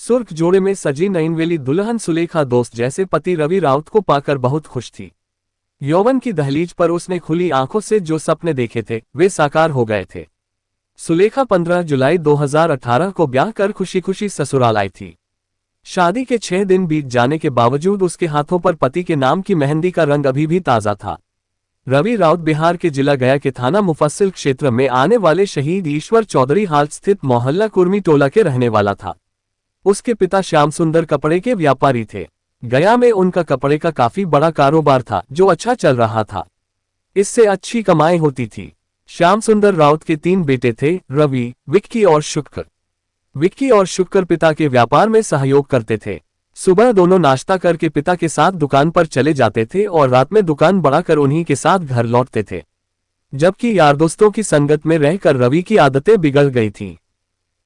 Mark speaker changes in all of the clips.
Speaker 1: सुर्ख जोड़े में सजी नयनवेली दुल्हन सुलेखा दोस्त जैसे पति रवि राउत को पाकर बहुत खुश थी। यौवन की दहलीज पर उसने खुली आंखों से जो सपने देखे थे वे साकार हो गए थे। सुलेखा 15 जुलाई 2018 को ब्याह कर खुशी खुशी ससुराल आई थी। शादी के 6 दिन बीत जाने के बावजूद उसके हाथों पर पति के नाम की मेहंदी का रंग अभी भी ताजा था। रवि राउत बिहार के जिला गया के थाना मुफस्सिल क्षेत्र में आने वाले शहीद ईश्वर चौधरी हाल स्थित मोहल्ला कुर्मी टोला के रहने वाला था। उसके पिता श्याम सुंदर कपड़े के व्यापारी थे। गया में उनका कपड़े का काफी बड़ा कारोबार था जो अच्छा चल रहा था। इससे अच्छी कमाई होती थी। श्याम सुंदर राउत के 3 बेटे थे, रवि, विक्की और शुक्र। विक्की और शुक्र पिता के व्यापार में सहयोग करते थे। सुबह दोनों नाश्ता करके पिता के साथ दुकान पर चले जाते थे और रात में दुकान बढ़ाकर उन्हीं के साथ घर लौटते थे। जबकि यार दोस्तों की संगत में रहकर रवि की आदतें बिगड़ गई थीं।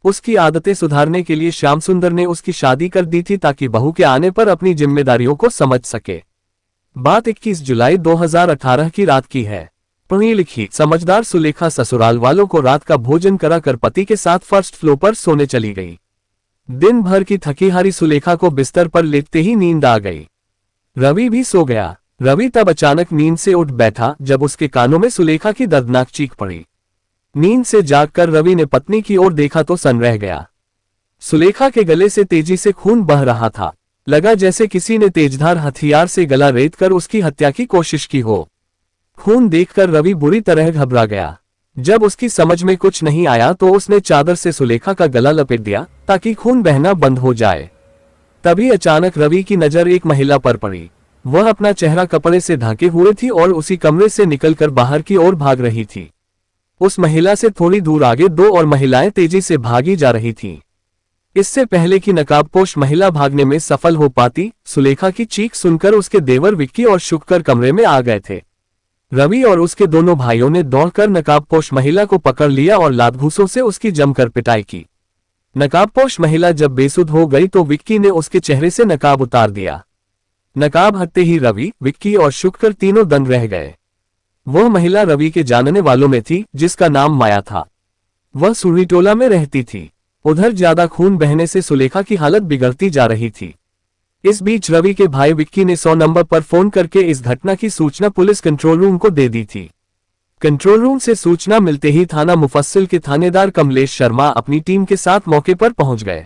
Speaker 1: उसकी आदतें सुधारने के लिए श्याम सुंदर ने उसकी शादी कर दी थी ताकि बहू के आने पर अपनी जिम्मेदारियों को समझ सके। बात 21 जुलाई 2018 की रात की है। पढ़ी लिखी समझदार सुलेखा ससुराल वालों को रात का भोजन कराकर पति के साथ फर्स्ट फ्लोर पर सोने चली गई। दिन भर की थकी हारी सुलेखा को बिस्तर पर लेटते ही नींद आ गई। रवि भी सो गया। रवि तब अचानक नींद से उठ बैठा जब उसके कानों में सुलेखा की दर्दनाक चीख पड़ी। नींद से जागकर रवि ने पत्नी की ओर देखा तो सन रह गया। सुलेखा के गले से तेजी से खून बह रहा था। लगा जैसे किसी ने तेजधार हथियार से गला रेतकर उसकी हत्या की कोशिश की हो। खून देखकर रवि बुरी तरह घबरा गया। जब उसकी समझ में कुछ नहीं आया तो उसने चादर से सुलेखा का गला लपेट दिया ताकि खून बहना बंद हो जाए। तभी अचानक रवि की नजर एक महिला पर पड़ी। वह अपना चेहरा कपड़े से ढके हुए थी और उसी कमरे से निकलकर बाहर की ओर भाग रही थी। उस महिला से थोड़ी दूर आगे 2 और महिलाएं तेजी से भागी जा रही थीं। इससे पहले कि नकाबपोश महिला भागने में सफल हो पाती, सुलेखा की चीख सुनकर उसके देवर विक्की और शुक्र कमरे में आ गए थे। रवि और उसके दोनों भाइयों ने दौड़कर नकाबपोश महिला को पकड़ लिया और लात घूंसों से उसकी जमकर पिटाई की। नकाबपोश महिला जब बेसुध हो गई तो विक्की ने उसके चेहरे से नकाब उतार दिया। नकाब हटते ही रवि, विक्की और शुक्र तीनों दंग रह गए। वह महिला रवि के जानने वालों में थी जिसका नाम माया था। वह सुरीटोला में रहती थी। उधर ज्यादा खून बहने से सुलेखा की हालत बिगड़ती जा रही थी। इस बीच रवि के भाई विक्की ने 100 नंबर पर फोन करके इस घटना की सूचना पुलिस कंट्रोल रूम को दे दी थी। कंट्रोल रूम से सूचना मिलते ही थाना मुफस्सिल के थानेदार कमलेश शर्मा अपनी टीम के साथ मौके पर पहुंच गए।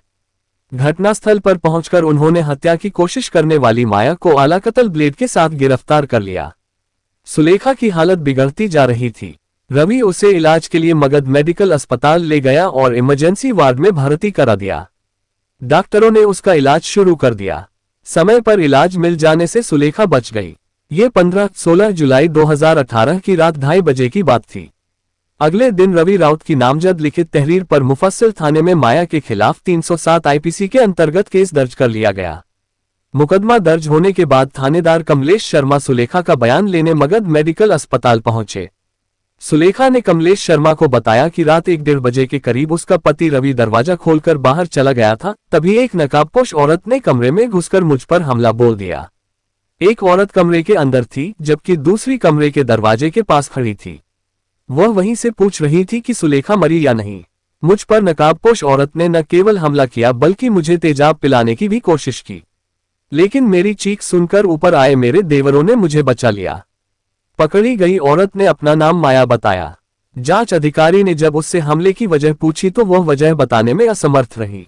Speaker 1: घटनास्थल पर पहुंचकर उन्होंने हत्या की कोशिश करने वाली माया को आलाकतल ब्लेड के साथ गिरफ्तार कर लिया। सुलेखा की हालत बिगड़ती जा रही थी। रवि उसे इलाज के लिए मगध मेडिकल अस्पताल ले गया और इमरजेंसी वार्ड में भर्ती करा दिया। डॉक्टरों ने उसका इलाज शुरू कर दिया। समय पर इलाज मिल जाने से सुलेखा बच गई। ये 15-16 जुलाई 2018 की रात 2:30 बजे की बात थी। अगले दिन रवि राउत की नामजद लिखित तहरीर पर मुफस्सिल थाने में माया के खिलाफ 307 आईपीसी के अंतर्गत केस दर्ज कर लिया गया। मुकदमा दर्ज होने के बाद थानेदार कमलेश शर्मा सुलेखा का बयान लेने मगध मेडिकल अस्पताल पहुंचे। सुलेखा ने कमलेश शर्मा को बताया कि रात 1-1:30 बजे के करीब उसका पति रवि दरवाजा खोलकर बाहर चला गया था। तभी एक नकाबपोश औरत ने कमरे में घुसकर मुझ पर हमला बोल दिया। एक औरत कमरे के अंदर थी जबकि दूसरी कमरे के दरवाजे के पास खड़ी थी। वह वहीं से पूछ रही थी कि सुलेखा मरी या नहीं। मुझ पर नकाबपोश औरत ने न केवल हमला किया बल्कि मुझे तेजाब पिलाने की भी कोशिश की, लेकिन मेरी चीख सुनकर ऊपर आए मेरे देवरों ने मुझे बचा लिया। पकड़ी गई औरत ने अपना नाम माया बताया। जांच अधिकारी ने जब उससे हमले की वजह पूछी तो वह वजह बताने में असमर्थ रही।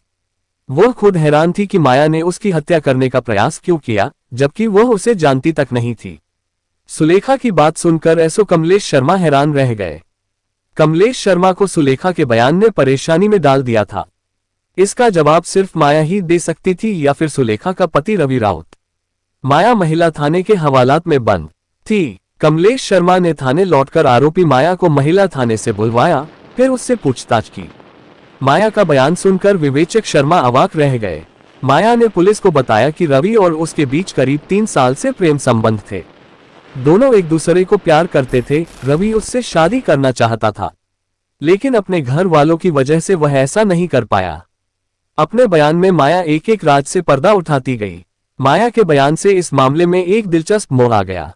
Speaker 1: वह खुद हैरान थी कि माया ने उसकी हत्या करने का प्रयास क्यों किया, जबकि वह उसे जानती तक नहीं थी। सुलेखा की बात सुनकर एसओ कमलेश शर्मा हैरान रह गए। कमलेश शर्मा को सुलेखा के बयान ने परेशानी में डाल दिया था। इसका जवाब सिर्फ माया ही दे सकती थी या फिर सुलेखा का पति रवि राउत। माया महिला थाने के हवालात में बंद थी। कमलेश शर्मा ने थाने लौटकर आरोपी माया को महिला थाने से बुलवाया, फिर उससे पूछताछ की। माया का बयान सुनकर विवेचक शर्मा अवाक रह गए। माया ने पुलिस को बताया कि रवि और उसके बीच करीब 3 साल से प्रेम संबंध थे। दोनों एक दूसरे को प्यार करते थे। रवि उससे शादी करना चाहता था, लेकिन अपने घर वालों की वजह से वह ऐसा नहीं कर पाया। अपने बयान में माया एक राज से पर्दा उठाती गई। माया के बयान से इस मामले में एक दिलचस्प मोड़ आ गया।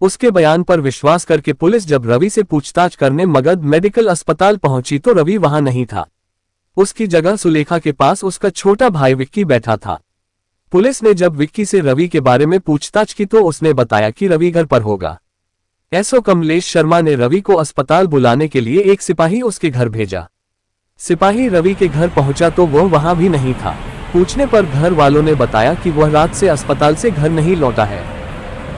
Speaker 1: उसके बयान पर विश्वास करके पुलिस जब रवि से पूछताछ करने मगध मेडिकल अस्पताल पहुंची तो रवि वहां नहीं था। उसकी जगह सुलेखा के पास उसका छोटा भाई विक्की बैठा था। पुलिस ने जब विक्की से रवि के बारे में पूछताछ की तो उसने बताया कि रवि घर पर होगा। एसओ कमलेश शर्मा ने रवि को अस्पताल बुलाने के लिए एक सिपाही उसके घर भेजा। सिपाही रवि के घर पहुंचा तो वह वहां भी नहीं था। पूछने पर घर वालों ने बताया कि वह रात से अस्पताल से घर नहीं लौटा है।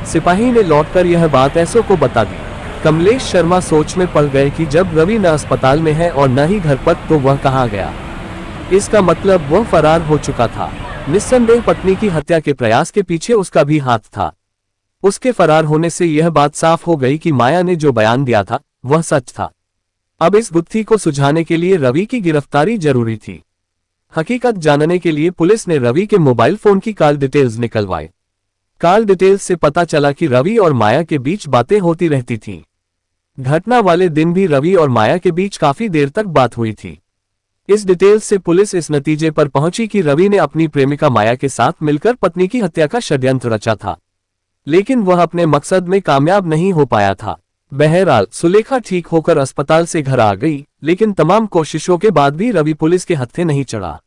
Speaker 1: सिपाही ने लौटकर यह बात एसओ को बता दी। कमलेश शर्मा सोच में पड़ गए कि जब रवि न अस्पताल में है और न ही घर पर, तो वह कहाँ गया। इसका मतलब वह फरार हो चुका था। निस्संदेह पत्नी की हत्या के प्रयास के पीछे उसका भी हाथ था। उसके फरार होने से यह बात साफ हो गई कि माया ने जो बयान दिया था वह सच था। अब इस गुत्थी को सुलझाने के लिए रवि की गिरफ्तारी जरूरी थी। हकीकत जानने के लिए पुलिस ने रवि के मोबाइल फोन की कॉल डिटेल्स निकलवाई। कॉल डिटेल्स से पता चला कि रवि और माया के बीच बातें होती रहती थीं। घटना वाले दिन भी रवि और माया के बीच काफी देर तक बात हुई थी। इस डिटेल्स से पुलिस इस नतीजे पर पहुंची कि रवि ने अपनी प्रेमिका माया के साथ मिलकर पत्नी की हत्या का षड्यंत्र रचा था, लेकिन वह अपने मकसद में कामयाब नहीं हो पाया था। बहरहाल सुलेखा ठीक होकर अस्पताल से घर आ गई, लेकिन तमाम कोशिशों के बाद भी रवि पुलिस के हत्थे नहीं चढ़ा।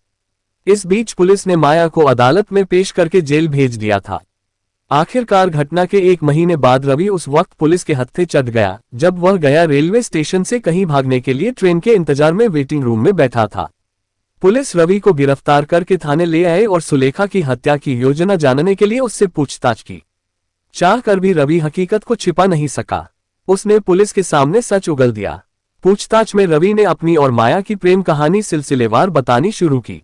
Speaker 1: इस बीच पुलिस ने माया को अदालत में पेश करके जेल भेज दिया था। आखिरकार घटना के 1 महीने बाद रवि उस वक्त पुलिस के हत्थे चढ़ गया जब वह गया रेलवे स्टेशन से कहीं भागने के लिए ट्रेन के इंतजार में वेटिंग रूम में बैठा था। पुलिस रवि को गिरफ्तार करके थाने ले आए और सुलेखा की हत्या की योजना जानने के लिए उससे पूछताछ की। चाह कर भी रवि हकीकत को छिपा नहीं सका। उसने पुलिस के सामने सच उगल दिया। पूछताछ में रवि ने अपनी और माया की प्रेम कहानी सिलसिलेवार बतानी शुरू की।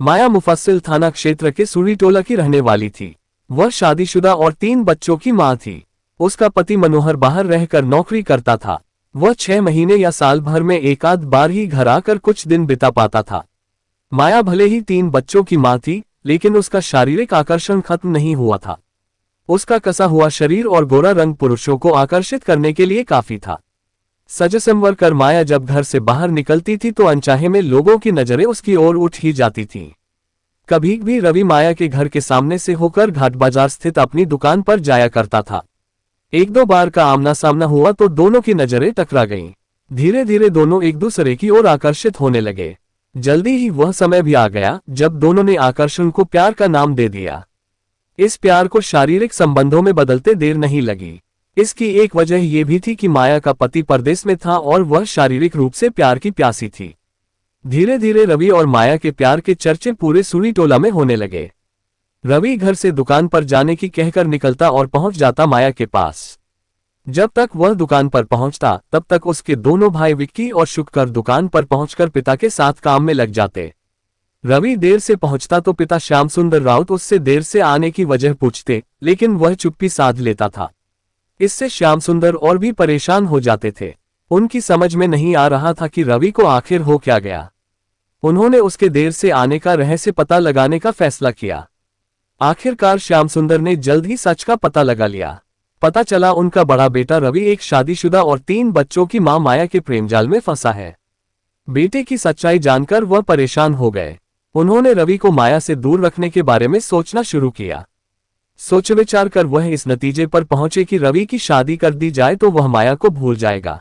Speaker 1: माया मुफस्सिल थाना क्षेत्र के सूरी टोला की रहने वाली थी। वह शादीशुदा और 3 बच्चों की मां थी। उसका पति मनोहर बाहर रहकर नौकरी करता था। वह 6 महीने या साल भर में एक आध बार ही घर आकर कुछ दिन बिता पाता था। माया भले ही 3 बच्चों की मां थी, लेकिन उसका शारीरिक आकर्षण खत्म नहीं हुआ था। उसका कसा हुआ शरीर और गोरा रंग पुरुषों को आकर्षित करने के लिए काफी था। सजसंवर कर माया जब घर से बाहर निकलती थी तो अनचाहे में लोगों की नजरें उसकी ओर उठ ही जाती थीं। कभी भी रवि माया के घर के सामने से होकर घाट बाजार स्थित अपनी दुकान पर जाया करता था। 1-2 बार का आमना सामना हुआ तो दोनों की नजरें टकरा गईं। धीरे धीरे दोनों एक दूसरे की ओर आकर्षित होने लगे। जल्दी ही वह समय भी आ गया जब दोनों ने आकर्षण को प्यार का नाम दे दिया। इस प्यार को शारीरिक संबंधों में बदलते देर नहीं लगी। इसकी एक वजह यह भी थी कि माया का पति परदेश में था और वह शारीरिक रूप से प्यार की प्यासी थी। धीरे धीरे रवि और माया के प्यार के चर्चे पूरे सूरी टोला में होने लगे। रवि घर से दुकान पर जाने की कहकर निकलता और पहुंच जाता माया के पास। जब तक वह दुकान पर पहुंचता तब तक उसके दोनों भाई विक्की और शुक्र दुकान पर पहुंचकर पिता के साथ काम में लग जाते। रवि देर से पहुंचता तो पिता श्याम सुंदर राउत उससे देर से आने की वजह पूछते, लेकिन वह चुप्पी साध लेता था। इससे श्याम सुंदर और भी परेशान हो जाते थे। उनकी समझ में नहीं आ रहा था कि रवि को आखिर हो क्या गया। उन्होंने उसके देर से आने का रहस्य पता लगाने का फैसला किया। आखिरकार श्याम सुंदर ने जल्द ही सच का पता लगा लिया। पता चला उनका बड़ा बेटा रवि एक शादीशुदा और 3 बच्चों की मां माया के प्रेमजाल में फंसा है। बेटे की सच्चाई जानकर वह परेशान हो गए। उन्होंने रवि को माया से दूर रखने के बारे में सोचना शुरू किया। सोच विचार कर वह इस नतीजे पर पहुंचे कि रवि की शादी कर दी जाए तो वह माया को भूल जाएगा।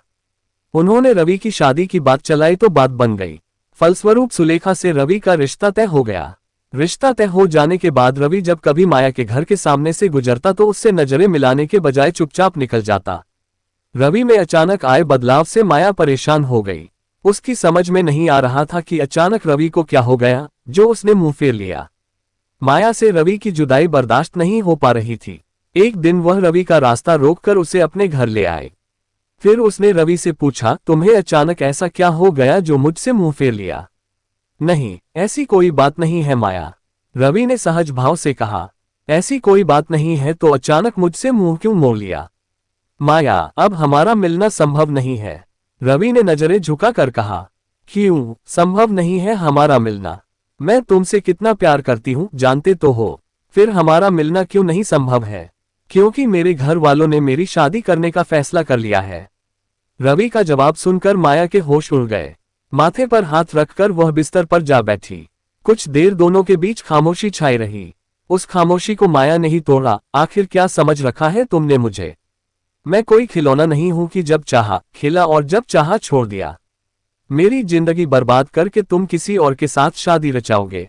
Speaker 1: उन्होंने रवि की शादी की बात चलाई तो बात बन गई। फलस्वरूप सुलेखा से रवि का रिश्ता तय हो गया। रिश्ता तय हो जाने के बाद रवि जब कभी माया के घर के सामने से गुजरता तो उससे नजरें मिलाने के बजाय चुपचाप निकल जाता। रवि में अचानक आए बदलाव से माया परेशान हो गई। उसकी समझ में नहीं आ रहा था कि अचानक रवि को क्या हो गया जो उसने मुंह फेर लिया। माया से रवि की जुदाई बर्दाश्त नहीं हो पा रही थी। एक दिन वह रवि का रास्ता रोककर उसे अपने घर ले आए। फिर उसने रवि से पूछा, तुम्हें अचानक ऐसा क्या हो गया जो मुझसे मुंह फेर लिया? नहीं, ऐसी कोई बात नहीं है माया, रवि ने सहज भाव से कहा। ऐसी कोई बात नहीं है तो अचानक मुझसे मुंह क्यों मोड़ लिया? माया, अब हमारा मिलना संभव नहीं है, रवि ने नजरें झुका कर कहा। क्यों संभव नहीं है हमारा मिलना? मैं तुमसे कितना प्यार करती हूँ जानते तो हो। फिर हमारा मिलना क्यों नहीं संभव है? क्योंकि मेरे घर वालों ने मेरी शादी करने का फैसला कर लिया है। रवि का जवाब सुनकर माया के होश उड़ गए। माथे पर हाथ रखकर वह बिस्तर पर जा बैठी। कुछ देर दोनों के बीच खामोशी छाई रही। उस खामोशी को माया ने ही तोड़ा। आखिर क्या समझ रखा है तुमने मुझे? मैं कोई खिलौना नहीं हूं कि जब चाहा खेला और जब चाहा छोड़ दिया। मेरी जिंदगी बर्बाद करके तुम किसी और के साथ शादी रचाओगे।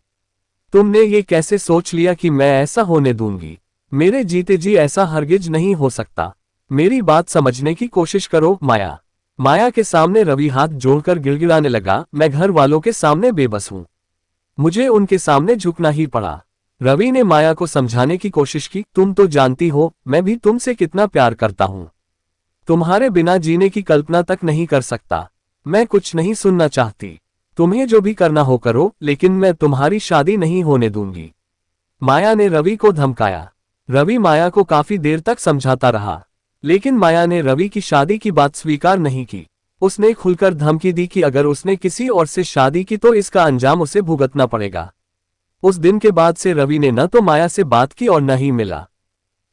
Speaker 1: तुमने ये कैसे सोच लिया कि मैं ऐसा होने दूंगी? मेरे जीते जी ऐसा हरगिज नहीं हो सकता। मेरी बात समझने की कोशिश करो माया। माया के सामने रवि हाथ जोड़कर गिड़गिड़ाने लगा, मैं घर वालों के सामने बेबस हूं। मुझे उनके सामने झुकना ही पड़ा। रवि ने माया को समझाने की कोशिश की, तुम तो जानती हो मैं भी तुमसे कितना प्यार करता हूं। तुम्हारे बिना जीने की कल्पना तक नहीं कर सकता। मैं कुछ नहीं सुनना चाहती। तुम्हें जो भी करना हो करो, लेकिन मैं तुम्हारी शादी नहीं होने दूंगी। माया ने रवि को धमकाया। रवि माया को काफी देर तक समझाता रहा, लेकिन माया ने रवि की शादी की बात स्वीकार नहीं की। उसने खुलकर धमकी दी कि अगर उसने किसी और से शादी की तो इसका अंजाम उसे भुगतना पड़ेगा। उस दिन के बाद से रवि ने न तो माया से बात की और न ही मिला।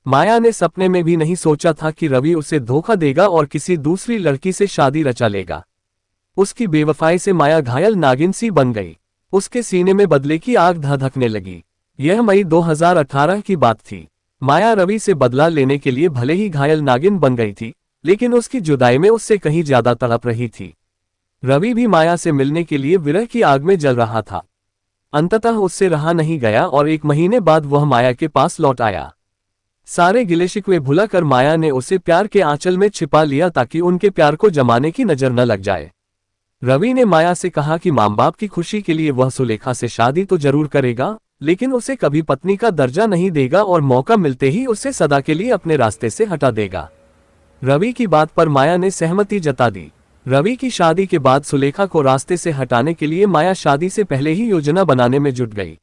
Speaker 1: माया ने सपने में भी नहीं सोचा था कि रवि उसे धोखा देगा और किसी दूसरी लड़की से शादी रचा लेगा। उसकी बेवफाई से माया घायल नागिन सी बन गई। उसके सीने में बदले की आग धधकने लगी। यह मई 2018 की बात थी। माया रवि से बदला लेने के लिए भले ही घायल नागिन बन गई थी, लेकिन उसकी जुदाई में उससे कहीं ज्यादा तड़प रही थी। रवि भी माया से मिलने के लिए विरह की आग में जल रहा था। अंततः उससे रहा नहीं गया और 1 महीने बाद वह माया के पास लौट आया। सारे गिले शिकवे भुलाकर माया ने उसे प्यार के आंचल में छिपा लिया ताकि उनके प्यार को जमाने की नजर न लग जाए। रवि ने माया से कहा कि मां बाप की खुशी के लिए वह सुलेखा से शादी तो जरूर करेगा, लेकिन उसे कभी पत्नी का दर्जा नहीं देगा और मौका मिलते ही उसे सदा के लिए अपने रास्ते से हटा देगा। रवि की बात पर माया ने सहमति जता दी। रवि की शादी के बाद सुलेखा को रास्ते से हटाने के लिए माया शादी से पहले ही योजना बनाने में जुट गई।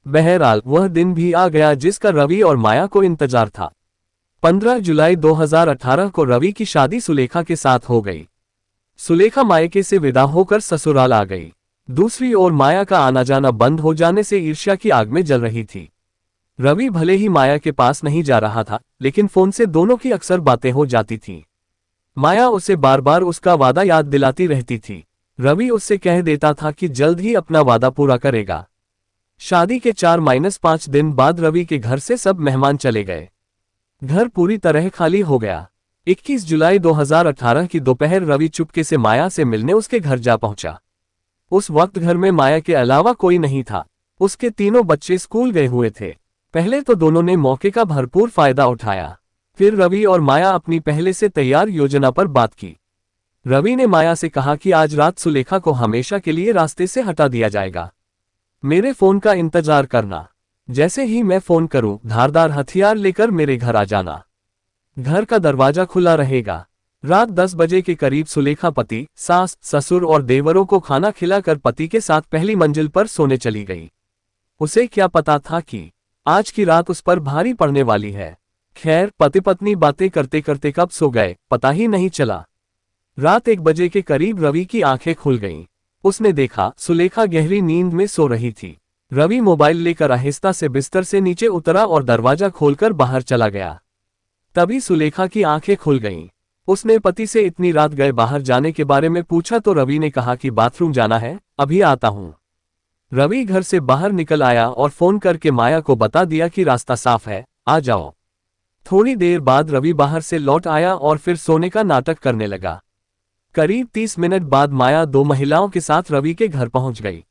Speaker 1: बहरहाल वह दिन भी आ गया जिसका रवि और माया को इंतजार था। 15 जुलाई 2018 को रवि की शादी सुलेखा के साथ हो गई। सुलेखा मायके से विदा होकर ससुराल आ गई। दूसरी ओर माया का आना जाना बंद हो जाने से ईर्ष्या की आग में जल रही थी। रवि भले ही माया के पास नहीं जा रहा था, लेकिन फोन से दोनों की अक्सर बातें हो जाती थीं। माया उसे बार बार उसका वादा याद दिलाती रहती थी। रवि उससे कह देता था कि जल्द ही अपना वादा पूरा करेगा। शादी के 4-5 दिन बाद रवि के घर से सब मेहमान चले गए। घर पूरी तरह खाली हो गया। 21 जुलाई 2018 की दोपहर रवि चुपके से माया से मिलने उसके घर जा पहुंचा। उस वक्त घर में माया के अलावा कोई नहीं था। उसके तीनों बच्चे स्कूल गए हुए थे। पहले तो दोनों ने मौके का भरपूर फायदा उठाया। फिर रवि और माया अपनी पहले से तैयार योजना पर बात की। रवि ने माया से कहा कि आज रात सुलेखा को हमेशा के लिए रास्ते से हटा दिया जाएगा। मेरे फोन का इंतजार करना। जैसे ही मैं फोन करूं, धारदार हथियार लेकर मेरे घर आ जाना। घर का दरवाजा खुला रहेगा। रात 10 बजे के करीब सुलेखा पति, सास, ससुर और देवरों को खाना खिलाकर पति के साथ पहली मंजिल पर सोने चली गई। उसे क्या पता था कि आज की रात उस पर भारी पड़ने वाली है। खैर, पति पत्नी बातें करते करते कब सो गए पता ही नहीं चला। रात 1 बजे के करीब रवि की आंखें खुल गईं। उसने देखा सुलेखा गहरी नींद में सो रही थी। रवि मोबाइल लेकर आहिस्ता से बिस्तर से नीचे उतरा और दरवाजा खोलकर बाहर चला गया। तभी सुलेखा की आंखें खुल गईं। उसने पति से इतनी रात गए बाहर जाने के बारे में पूछा तो रवि ने कहा कि बाथरूम जाना है, अभी आता हूं। रवि घर से बाहर निकल आया और फोन करके माया को बता दिया कि रास्ता साफ है, आ जाओ। थोड़ी देर बाद रवि बाहर से लौट आया और फिर सोने का नाटक करने लगा। करीब 30 मिनट बाद माया 2 महिलाओं के साथ रवि के घर पहुंच गई।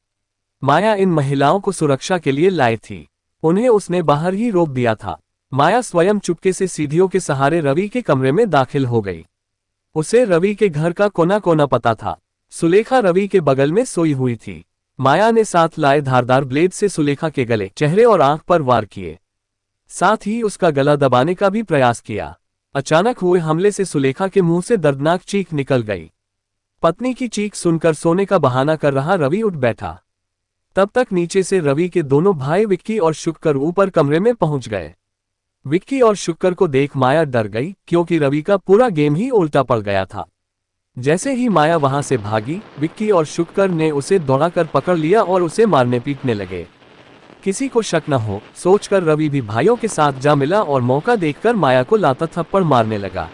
Speaker 1: माया इन महिलाओं को सुरक्षा के लिए लाई थी। उन्हें उसने बाहर ही रोक दिया था। माया स्वयं चुपके से सीढ़ियों के सहारे रवि के कमरे में दाखिल हो गई। उसे रवि के घर का कोना कोना पता था। सुलेखा रवि के बगल में सोई हुई थी। माया ने साथ लाए धारदार ब्लेड से सुलेखा के गले, चेहरे और आंख पर वार किए। साथ ही उसका गला दबाने का भी प्रयास किया। अचानक हुए हमले से सुलेखा के मुंह से दर्दनाक चीख निकल गई। पत्नी की चीख सुनकर सोने का बहाना कर रहा रवि उठ बैठा। तब तक नीचे से रवि के दोनों भाई विक्की और शुक्कर ऊपर कमरे में पहुंच गए। विक्की और शुक्कर को देख माया डर गई, क्योंकि रवि का पूरा गेम ही उल्टा पड़ गया था। जैसे ही माया वहां से भागी, विक्की और शुक्कर ने उसे दौड़ाकर पकड़ लिया और उसे मारने पीटने लगे। किसी को शक न हो सोचकर रवि भी भाइयों के साथ जा मिला और मौका देखकर माया को लाता थप्पड़ मारने लगा।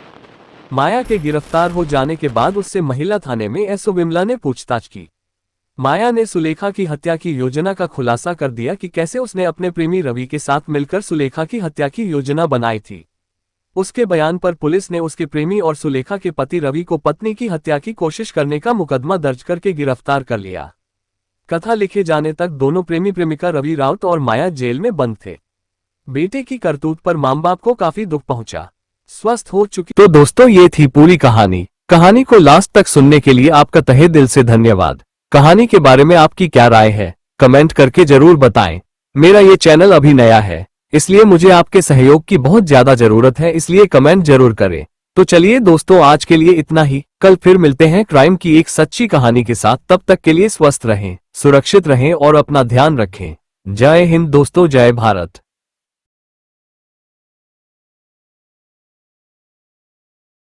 Speaker 1: माया के गिरफ्तार हो जाने के बाद उससे महिला थाने में एसओ विमला ने पूछताछ की। माया ने सुलेखा की हत्या की योजना का खुलासा कर दिया कि कैसे उसने अपने प्रेमी रवि के साथ मिलकर सुलेखा की हत्या की योजना बनाई थी। उसके बयान पर पुलिस ने उसके प्रेमी और सुलेखा के पति रवि को पत्नी की हत्या की कोशिश करने का मुकदमा दर्ज करके गिरफ्तार कर लिया। कथा लिखे जाने तक दोनों प्रेमी प्रेमिका रवि राउत और माया जेल में बंद थे। बेटे की करतूत पर मां बाप को काफी दुख पहुंचा। स्वस्थ हो चुकी। तो दोस्तों, ये थी पूरी कहानी। कहानी को लास्ट तक सुनने के लिए आपका तहे दिल से धन्यवाद। कहानी के बारे में आपकी क्या राय है, कमेंट करके जरूर बताएं। मेरा ये चैनल अभी नया है, इसलिए मुझे आपके सहयोग की बहुत ज्यादा जरूरत है, इसलिए कमेंट जरूर करें। तो चलिए दोस्तों, आज के लिए इतना ही। कल फिर मिलते हैं क्राइम की एक सच्ची कहानी के साथ। तब तक के लिए स्वस्थ रहें, सुरक्षित रहें और अपना ध्यान रखें। जय हिंद दोस्तों, जय भारत।